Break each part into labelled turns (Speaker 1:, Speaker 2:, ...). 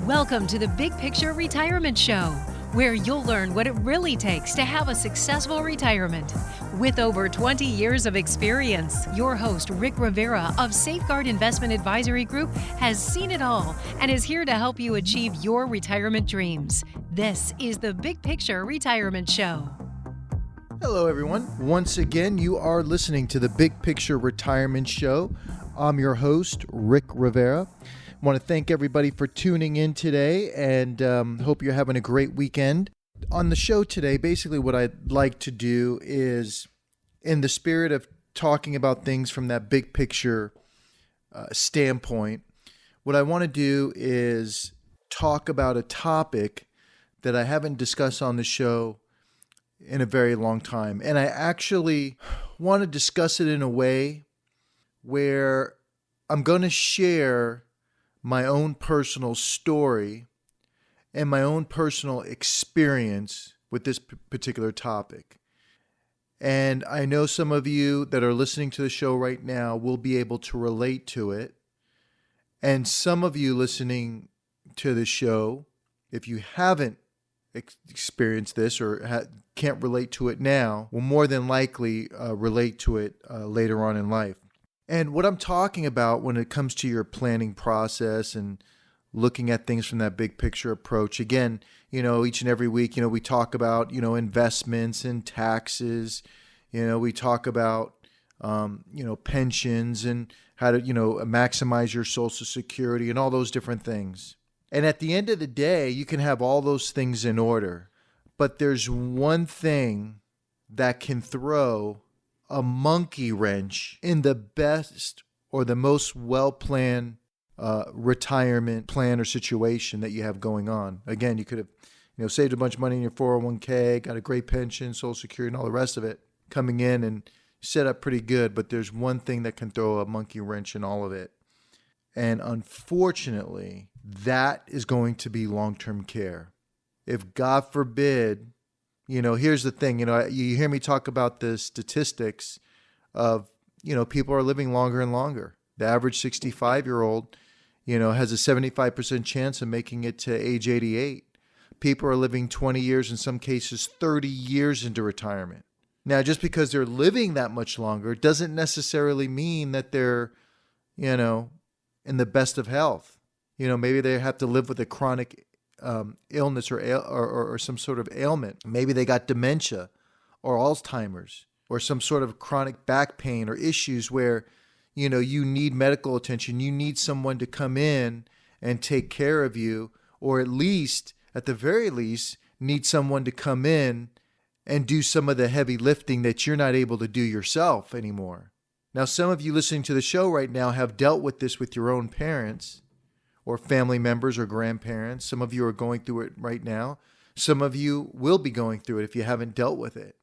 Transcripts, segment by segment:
Speaker 1: Welcome to the Big Picture Retirement Show, where you'll learn what it really takes to have a successful retirement. With over 20 years of experience, your host, Rick Rivera of Safeguard Investment Advisory Group, has seen it all and is here to help you achieve your retirement dreams. This is the Big Picture Retirement Show.
Speaker 2: Hello, everyone. Once again, you are listening to the Big Picture Retirement Show. I'm your host, Rick Rivera. I want to thank everybody for tuning in today and hope you're having a great weekend. On the show today, basically what I'd like to do is, in the spirit of talking about things from that big picture standpoint, what I want to do is talk about a topic that I haven't discussed on the show in a very long time. And I actually want to discuss it in a way where I'm going to share my own personal story and my own personal experience with this particular topic. And I know some of you that are listening to the show right now will be able to relate to it. And some of you listening to the show, if you haven't experienced this or can't relate to it now, will more than likely relate to it later on in life. And what I'm talking about when it comes to your planning process and looking at things from that big picture approach, again, each and every week, we talk about, investments and taxes, we talk about, pensions and how to, maximize your Social Security and all those different things. And at the end of the day, you can have all those things in order, but there's one thing that can throw a monkey wrench in the best or the most well-planned retirement plan or situation that you have going on. Again, you could have, saved a bunch of money in your 401k, got a great pension, Social Security, and all the rest of it coming in and set up pretty good. But there's one thing that can throw a monkey wrench in all of it. And unfortunately, that is going to be long-term care. If God forbid, here's the thing, you hear me talk about the statistics of, people are living longer and longer. The average 65-year-old, has a 75% chance of making it to age 88. People are living 20 years, in some cases 30 years into retirement. Now, just because they're living that much longer doesn't necessarily mean that they're, in the best of health. Maybe they have to live with a chronic illness or some sort of ailment. Maybe they got dementia or Alzheimer's or some sort of chronic back pain or issues where, you need medical attention. You need someone to come in and take care of you, or at the very least, need someone to come in and do some of the heavy lifting that you're not able to do yourself anymore. Now, some of you listening to the show right now have dealt with this with your own parents or family members or grandparents. Some of you are going through it right now. Some of you will be going through it if you haven't dealt with it.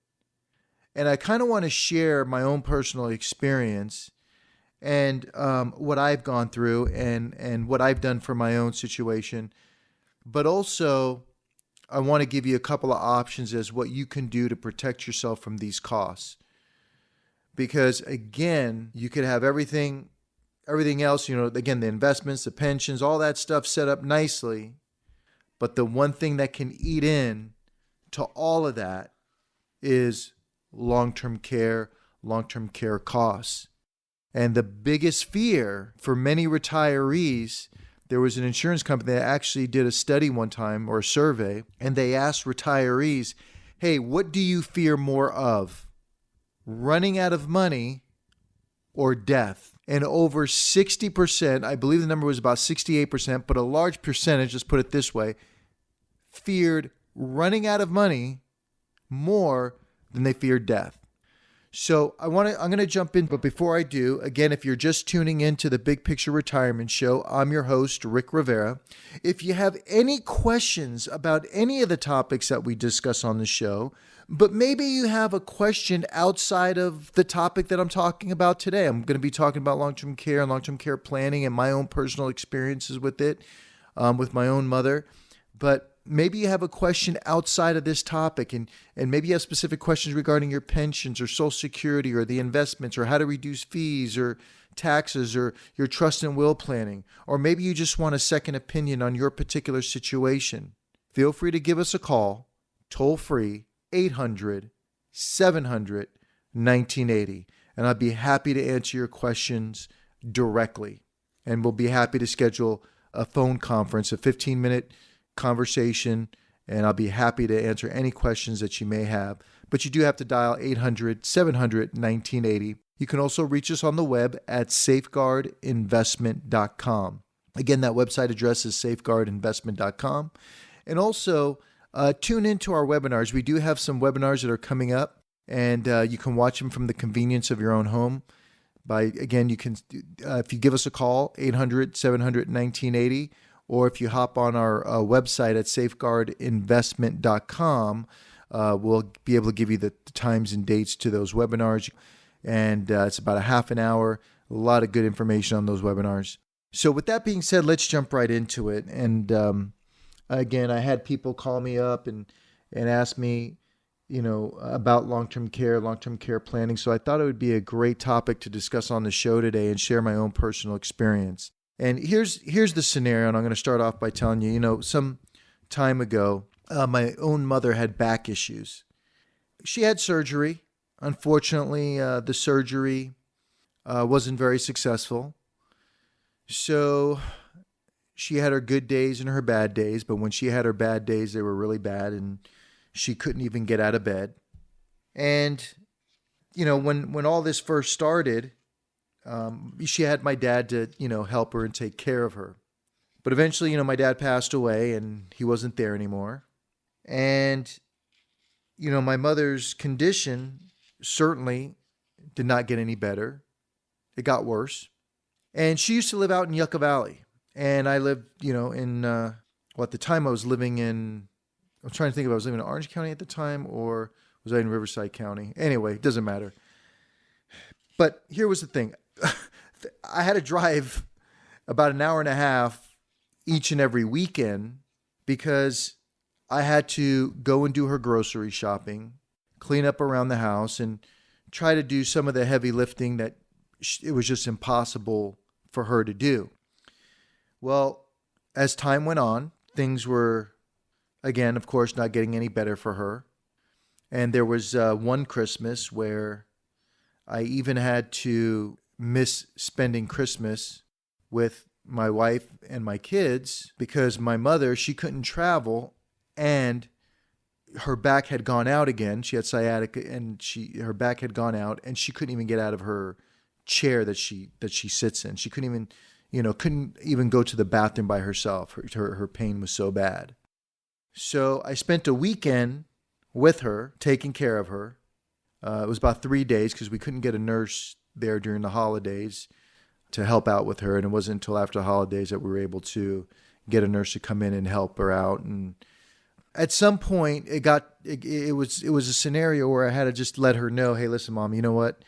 Speaker 2: And I kind of want to share my own personal experience and what I've gone through and what I've done for my own situation. But also, I want to give you a couple of options as what you can do to protect yourself from these costs. Because again, you could have everything else, again, the investments, the pensions, all that stuff set up nicely. But the one thing that can eat in to all of that is long-term care costs. And the biggest fear for many retirees, there was an insurance company that actually did a study one time or a survey, and they asked retirees, hey, what do you fear more of? Running out of money or death? And over 60%, I believe the number was about 68%, but a large percentage, let's put it this way, feared running out of money more than they feared death. So I'm going to jump in, but before I do, again, if you're just tuning into the Big Picture Retirement Show, I'm your host, Rick Rivera. If you have any questions about any of the topics that we discuss on the show, but maybe you have a question outside of the topic that I'm talking about today. I'm going to be talking about long-term care and long-term care planning and my own personal experiences with it, with my own mother. But maybe you have a question outside of this topic and maybe you have specific questions regarding your pensions or Social Security or the investments or how to reduce fees or taxes or your trust and will planning, or maybe you just want a second opinion on your particular situation, feel free to give us a call, toll free, 800-700-1980. And I'd be happy to answer your questions directly. And we'll be happy to schedule a phone conference, a 15-minute conversation, and I'll be happy to answer any questions that you may have. But you do have to dial 800-700-1980. You can also reach us on the web at safeguardinvestment.com. Again, that website address is safeguardinvestment.com. And also, tune into our webinars. We do have some webinars that are coming up, and you can watch them from the convenience of your own home. You can, if you give us a call, 800-700-1980, or if you hop on our website at safeguardinvestment.com, we'll be able to give you the times and dates to those webinars. And it's about a half an hour, a lot of good information on those webinars. So with that being said, let's jump right into it. And again, I had people call me up and ask me, about long-term care planning. So I thought it would be a great topic to discuss on the show today and share my own personal experience. And here's the scenario, and I'm going to start off by telling you, some time ago, my own mother had back issues. She had surgery. Unfortunately, the surgery wasn't very successful. So she had her good days and her bad days, but when she had her bad days, they were really bad, and she couldn't even get out of bed. And, when all this first started, she had my dad to, help her and take care of her. But eventually, my dad passed away and he wasn't there anymore. And, my mother's condition certainly did not get any better. It got worse. And she used to live out in Yucca Valley. And I lived, at the time I was living in, I'm trying to think if I was living in Orange County at the time or was I in Riverside County? Anyway, it doesn't matter. But here was the thing. I had to drive about an hour and a half each and every weekend because I had to go and do her grocery shopping, clean up around the house, and try to do some of the heavy lifting that it was just impossible for her to do. Well, as time went on, things were, again, of course, not getting any better for her. And there was one Christmas where I even had to miss spending Christmas with my wife and my kids because my mother, she couldn't travel and her back had gone out again. She had sciatica and her back had gone out and she couldn't even get out of her chair that she sits in. She couldn't even go to the bathroom by herself. Her pain was so bad. So I spent a weekend with her, taking care of her. It was about 3 days because we couldn't get a nurse there during the holidays to help out with her. And it wasn't until after the holidays that we were able to get a nurse to come in and help her out. And at some point it was a scenario where I had to just let her know, hey, listen, Mom, you know what?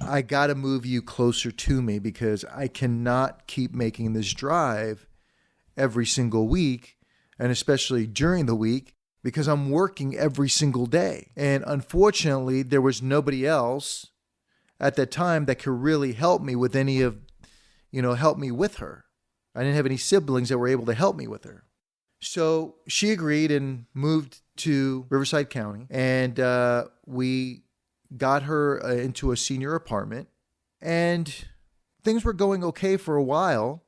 Speaker 2: I got to move you closer to me because I cannot keep making this drive every single week, and especially during the week, because I'm working every single day. And unfortunately, there was nobody else at that time that could really help me with help me with her. I didn't have any siblings that were able to help me with her. So she agreed and moved to Riverside County, and we got her into a senior apartment, and things were going okay for a while.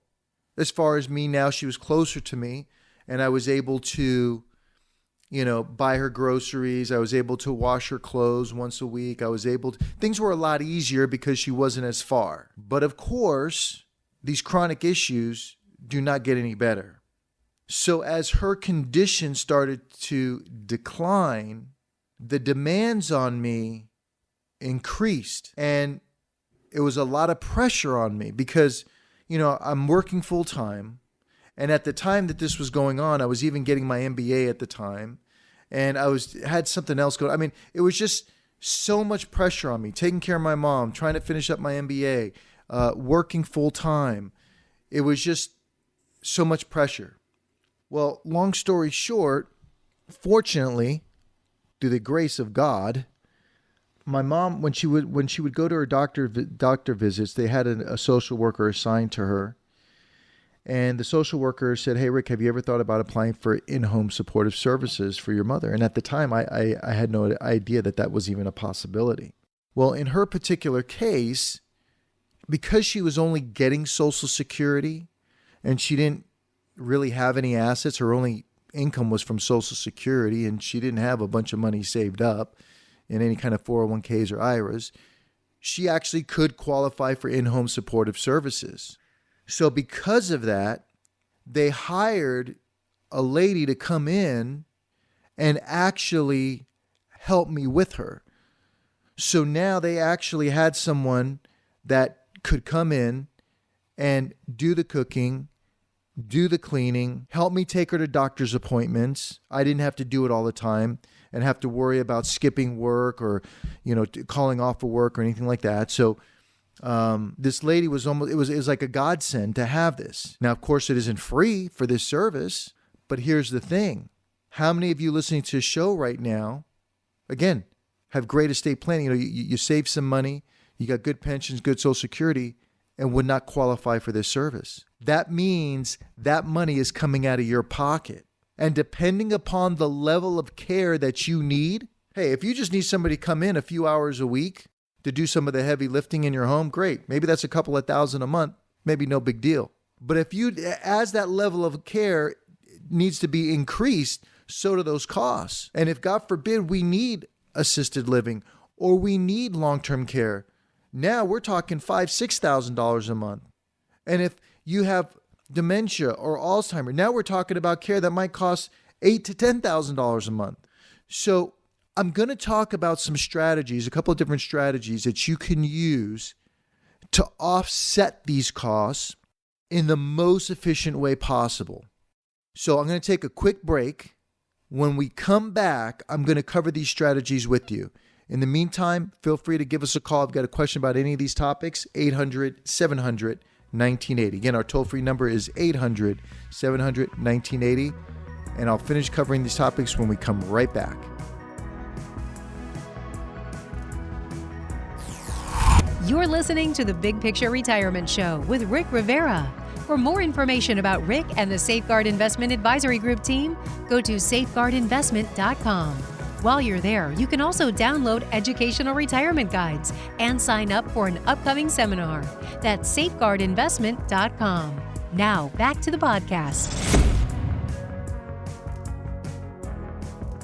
Speaker 2: As far as me now, she was closer to me, and I was able to, buy her groceries. I was able to wash her clothes once a week. Things were a lot easier because she wasn't as far. But of course, these chronic issues do not get any better. So as her condition started to decline, the demands on me increased, and it was a lot of pressure on me because, I'm working full time. And at the time that this was going on, I was even getting my MBA at the time, and I had something else going. I mean, it was just so much pressure on me, taking care of my mom, trying to finish up my MBA, working full time. It was just so much pressure. Well, long story short, fortunately, through the grace of God, my mom, when she would go to her doctor visits, they had a social worker assigned to her. And the social worker said, "Hey, Rick, have you ever thought about applying for in-home supportive services for your mother?" And at the time, I had no idea that was even a possibility. Well, in her particular case, because she was only getting Social Security and she didn't really have any assets, her only income was from Social Security, and she didn't have a bunch of money saved up in any kind of 401ks or IRAs, she actually could qualify for in-home supportive services. So because of that, they hired a lady to come in and actually help me with her. So now they actually had someone that could come in and do the cooking, do the cleaning, help me take her to doctor's appointments. I didn't have to do it all the time and have to worry about skipping work or, calling off of work or anything like that. So this lady was it was like a godsend to have this. Now, of course, it isn't free for this service, but here's the thing. How many of you listening to the show right now, again, have great estate planning? You save some money, you got good pensions, good Social Security, and would not qualify for this service. That means that money is coming out of your pocket. And depending upon the level of care that you need, hey, if you just need somebody to come in a few hours a week to do some of the heavy lifting in your home, great. Maybe that's a couple of $1,000 a month, maybe no big deal. But as that level of care needs to be increased, so do those costs. And if, God forbid, we need assisted living or we need long-term care, now we're talking $5,000, $6,000 a month. And if you have dementia or Alzheimer's, now we're talking about care that might cost $8,000 to $10,000 a month. So I'm going to talk about some strategies, a couple of different strategies that you can use to offset these costs in the most efficient way possible. So I'm going to take a quick break. When we come back, I'm going to cover these strategies with you. In the meantime, feel free to give us a call. I've got a question about any of these topics, 800-700-1980. Again, our toll-free number is 800-700-1980. And I'll finish covering these topics when we come right back.
Speaker 1: You're listening to the Big Picture Retirement Show with Rick Rivera. For more information about Rick and the Safeguard Investment Advisory Group team, go to safeguardinvestment.com. While you're there, you can also download educational retirement guides and sign up for an upcoming seminar. That's safeguardinvestment.com. Now, back to the podcast.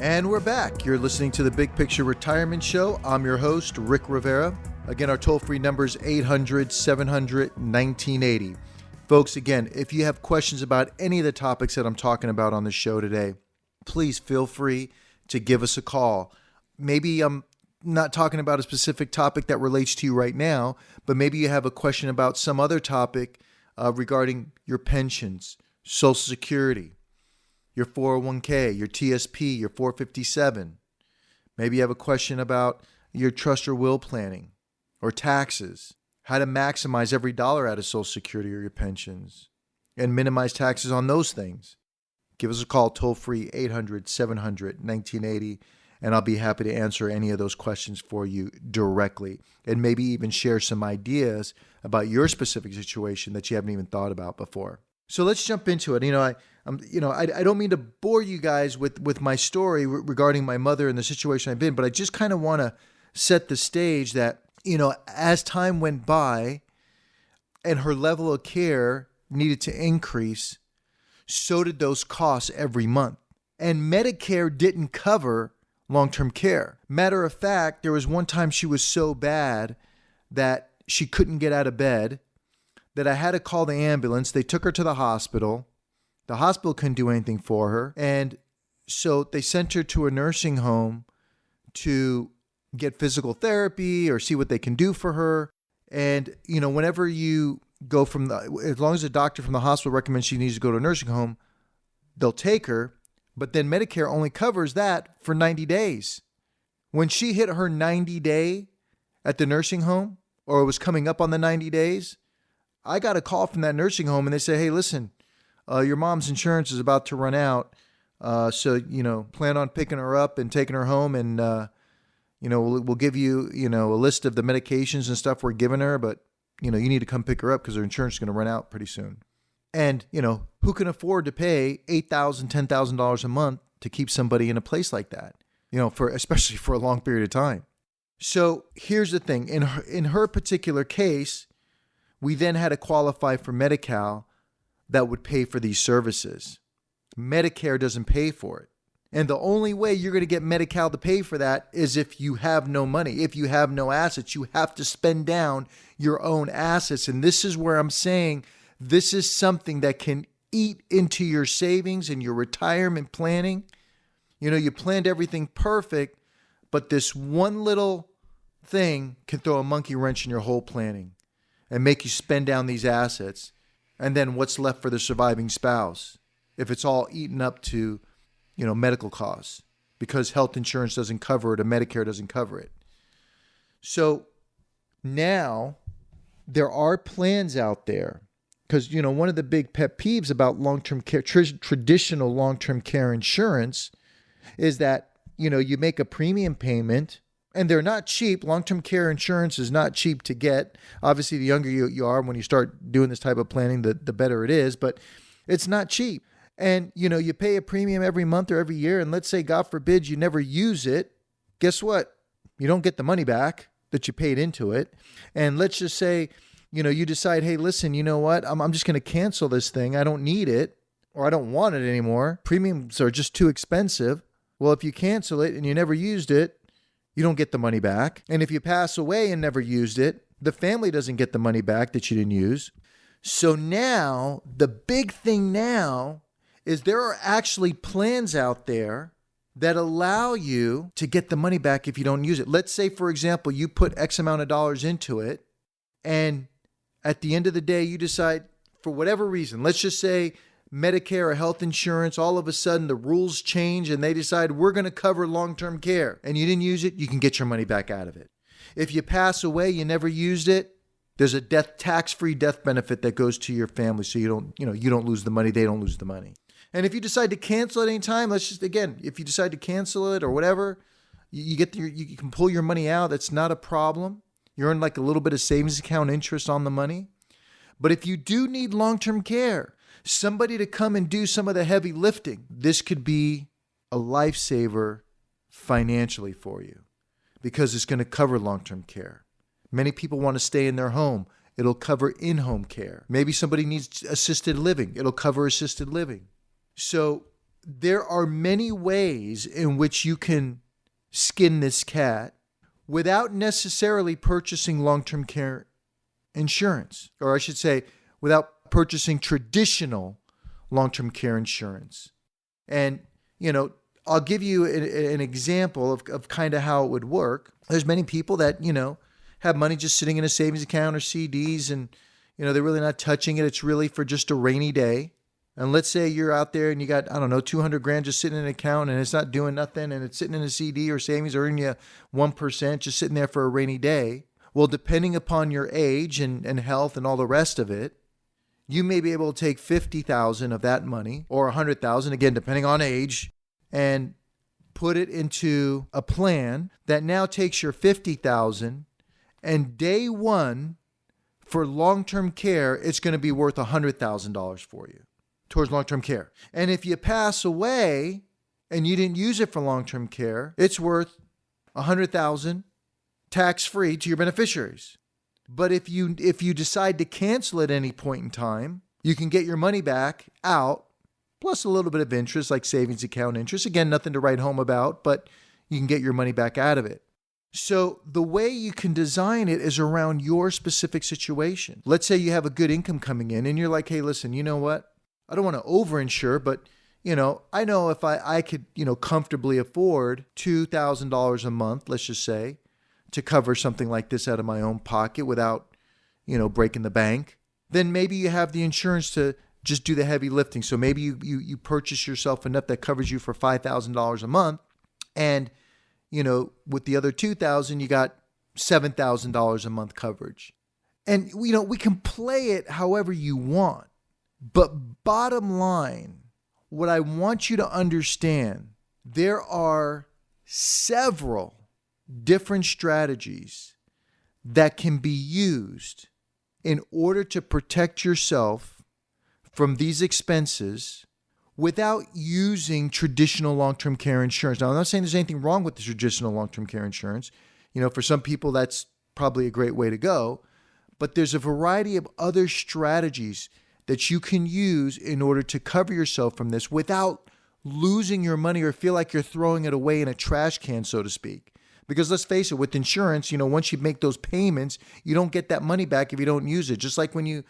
Speaker 2: And we're back. You're listening to the Big Picture Retirement Show. I'm your host, Rick Rivera. Again, our toll-free number is 800-700-1980. Folks, again, if you have questions about any of the topics that I'm talking about on the show today, please feel free to give us a call. Maybe I'm not talking about a specific topic that relates to you right now, but maybe you have a question about some other topic regarding your pensions, Social Security, your 401k, your TSP, your 457. Maybe you have a question about your trust or will planning or taxes, how to maximize every dollar out of Social Security or your pensions and minimize taxes on those things. Give us a call toll-free, 800-700-1980, and I'll be happy to answer any of those questions for you directly and maybe even share some ideas about your specific situation that you haven't even thought about before. So let's jump into it. I don't mean to bore you guys with my story regarding my mother and the situation I've been, but I just kind of want to set the stage that, as time went by and her level of care needed to increase, so did those costs every month. And Medicare didn't cover long-term care. Matter of fact, there was one time she was so bad that she couldn't get out of bed that I had to call the ambulance. They took her to the hospital. The hospital couldn't do anything for her. And so they sent her to a nursing home to get physical therapy or see what they can do for her. And, whenever you go as long as the doctor from the hospital recommends she needs to go to a nursing home, they'll take her. But then Medicare only covers that for 90 days. When she hit her 90 day at the nursing home, or it was coming up on the 90 days, I got a call from that nursing home and they say, "Hey, listen, your mom's insurance is about to run out. So, plan on picking her up and taking her home and, We'll give you, a list of the medications and stuff we're giving her, but, you need to come pick her up because her insurance is going to run out pretty soon. And, who can afford to pay $8,000, $10,000 a month to keep somebody in a place like that, especially for a long period of time. So here's the thing. In her particular case, we then had to qualify for Medi-Cal that would pay for these services. Medicare doesn't pay for it. And the only way you're going to get Medi-Cal to pay for that is if you have no money. If you have no assets, you have to spend down your own assets. And this is where I'm saying this is something that can eat into your savings and your retirement planning. You planned everything perfect, but this one little thing can throw a monkey wrench in your whole planning and make you spend down these assets. And then what's left for the surviving spouse if it's all eaten up to, medical costs because health insurance doesn't cover it or Medicare doesn't cover it. So now there are plans out there because, one of the big pet peeves about long-term care, traditional long-term care insurance is that, you make a premium payment and they're not cheap. Long-term care insurance is not cheap to get. Obviously, the younger you are when you start doing this type of planning, the better it is, but it's not cheap. And, you pay a premium every month or every year. And let's say, God forbid, you never use it. Guess what? You don't get the money back that you paid into it. And let's just say, you decide, hey, listen, you know what? I'm just going to cancel this thing. I don't need it or I don't want it anymore. Premiums are just too expensive. Well, if you cancel it and you never used it, you don't get the money back. And if you pass away and never used it, the family doesn't get the money back that you didn't use. So now, the big thing now is there are actually plans out there that allow you to get the money back if you don't use it. Let's say, for example, you put X amount of dollars into it, and at the end of the day, you decide, for whatever reason, let's just say Medicare or health insurance, all of a sudden the rules change and they decide we're going to cover long-term care, and you didn't use it, you can get your money back out of it. If you pass away, you never used it, there's a tax-free death benefit that goes to your family, so you don't lose the money, they don't lose the money. And if you decide to cancel at any time, if you decide to cancel it or whatever, you can pull your money out. That's not a problem. You earn like a little bit of savings account interest on the money. But if you do need long-term care, somebody to come and do some of the heavy lifting, this could be a lifesaver financially for you because it's going to cover long-term care. Many people want to stay in their home. It'll cover in-home care. Maybe somebody needs assisted living. It'll cover assisted living. So there are many ways in which you can skin this cat without necessarily purchasing long-term care insurance, or I should say, without purchasing traditional long-term care insurance. And, I'll give you an example of kind of how it would work. There's many people that, have money just sitting in a savings account or CDs and, they're really not touching it. It's really for just a rainy day. And let's say you're out there and you got, $200,000 just sitting in an account and it's not doing nothing and it's sitting in a CD or savings earning you 1% just sitting there for a rainy day. Well, depending upon your age and health and all the rest of it, you may be able to take $50,000 of that money or $100,000, again, depending on age, and put it into a plan that now takes your $50,000 and day one for long-term care, it's going to be worth $100,000 for you towards long-term care. And if you pass away and you didn't use it for long-term care, it's worth $100,000 tax-free to your beneficiaries. But if you decide to cancel at any point in time, you can get your money back out, plus a little bit of interest, like savings account interest. Again, nothing to write home about, but you can get your money back out of it. So the way you can design it is around your specific situation. Let's say you have a good income coming in and you're like, hey, listen, you know what? I don't want to overinsure, but I know if I could, comfortably afford $2,000 a month, let's just say, to cover something like this out of my own pocket without, breaking the bank, then maybe you have the insurance to just do the heavy lifting. So maybe you purchase yourself enough that covers you for $5,000 a month. And, with the other $2,000, you got $7,000 a month coverage. And, we can play it however you want. But bottom line, what I want you to understand, there are several different strategies that can be used in order to protect yourself from these expenses without using traditional long-term care insurance. Now, I'm not saying there's anything wrong with the traditional long-term care insurance. For some people, that's probably a great way to go. But there's a variety of other strategies that you can use in order to cover yourself from this without losing your money or feel like you're throwing it away in a trash can, so to speak. Because let's face it, with insurance, once you make those payments, you don't get that money back if you don't use it. Just like when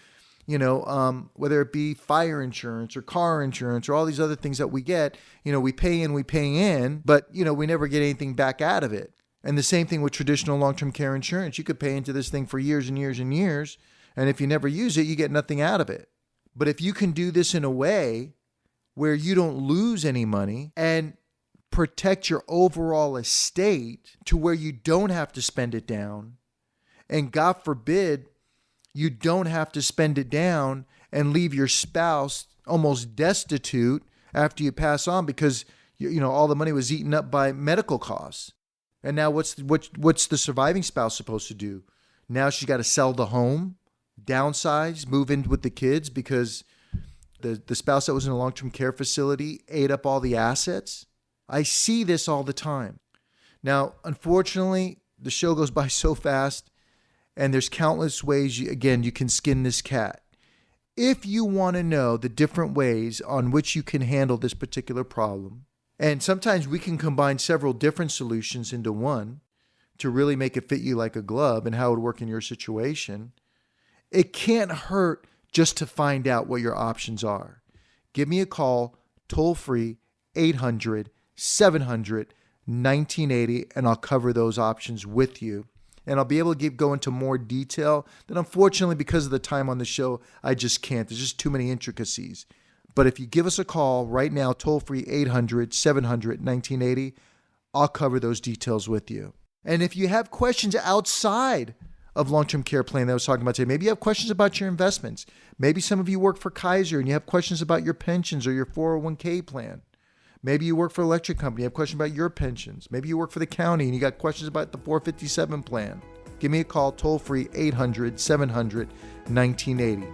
Speaker 2: whether it be fire insurance or car insurance or all these other things that we get, we pay in, but, we never get anything back out of it. And the same thing with traditional long-term care insurance. You could pay into this thing for years and years and years, and if you never use it, you get nothing out of it. But if you can do this in a way where you don't lose any money and protect your overall estate to where you don't have to spend it down, and God forbid, you don't have to spend it down and leave your spouse almost destitute after you pass on because all the money was eaten up by medical costs. And now what's the surviving spouse supposed to do? Now she's got to sell the home, downsize, move in with the kids because the spouse that was in a long-term care facility ate up all the assets. I see this all the time. Now, unfortunately, the show goes by so fast, and there's countless ways, you can skin this cat. If you want to know the different ways on which you can handle this particular problem, and sometimes we can combine several different solutions into one to really make it fit you like a glove and how it would work in your situation, it can't hurt just to find out what your options are. Give me a call, toll free, 800-700-1980, and I'll cover those options with you. And I'll be able to go into more detail that unfortunately, because of the time on the show, I just can't. There's just too many intricacies. But if you give us a call right now, toll free, 800-700-1980, I'll cover those details with you. And if you have questions outside of long-term care plan that I was talking about today, maybe you have questions about your investments. Maybe some of you work for Kaiser and you have questions about your pensions or your 401k plan. Maybe you work for an electric company, you have questions about your pensions. Maybe you work for the county and you got questions about the 457 plan. Give me a call, toll free, 800-700-1980.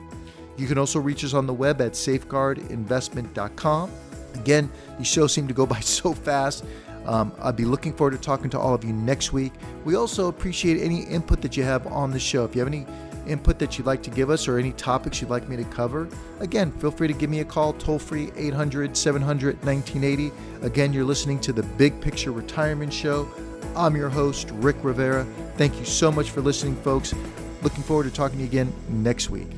Speaker 2: You can also reach us on the web at safeguardinvestment.com. Again, these shows seem to go by so fast. I'll be looking forward to talking to all of you next week. We also appreciate any input that you have on the show. If you have any input that you'd like to give us or any topics you'd like me to cover, again, feel free to give me a call, toll free, 800-700-1980. Again, you're listening to the Big Picture Retirement Show. I'm your host, Rick Rivera. Thank you so much for listening, folks. Looking forward to talking to you again next week.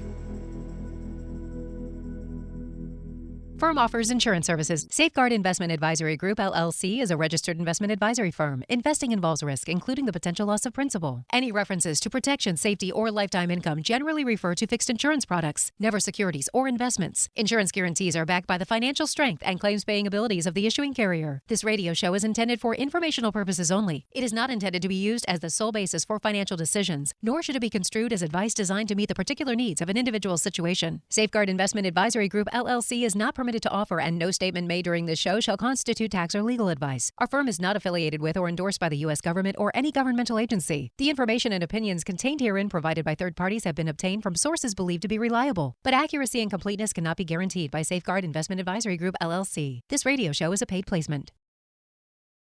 Speaker 1: Firm offers insurance services. Safeguard Investment Advisory Group, LLC is a registered investment advisory firm. Investing involves risk, including the potential loss of principal. Any references to protection, safety, or lifetime income generally refer to fixed insurance products, never securities or investments. Insurance guarantees are backed by the financial strength and claims-paying abilities of the issuing carrier. This radio show is intended for informational purposes only. It is not intended to be used as the sole basis for financial decisions, nor should it be construed as advice designed to meet the particular needs of an individual situation. Safeguard Investment Advisory Group, LLC is not permitted to offer, and no statement made during this show shall constitute tax or legal advice. Our firm is not affiliated with or endorsed by the U.S. government or any governmental agency. The information and opinions contained herein provided by third parties have been obtained from sources believed to be reliable, but accuracy and completeness cannot be guaranteed by Safeguard Investment Advisory Group, LLC. This radio show is a paid placement.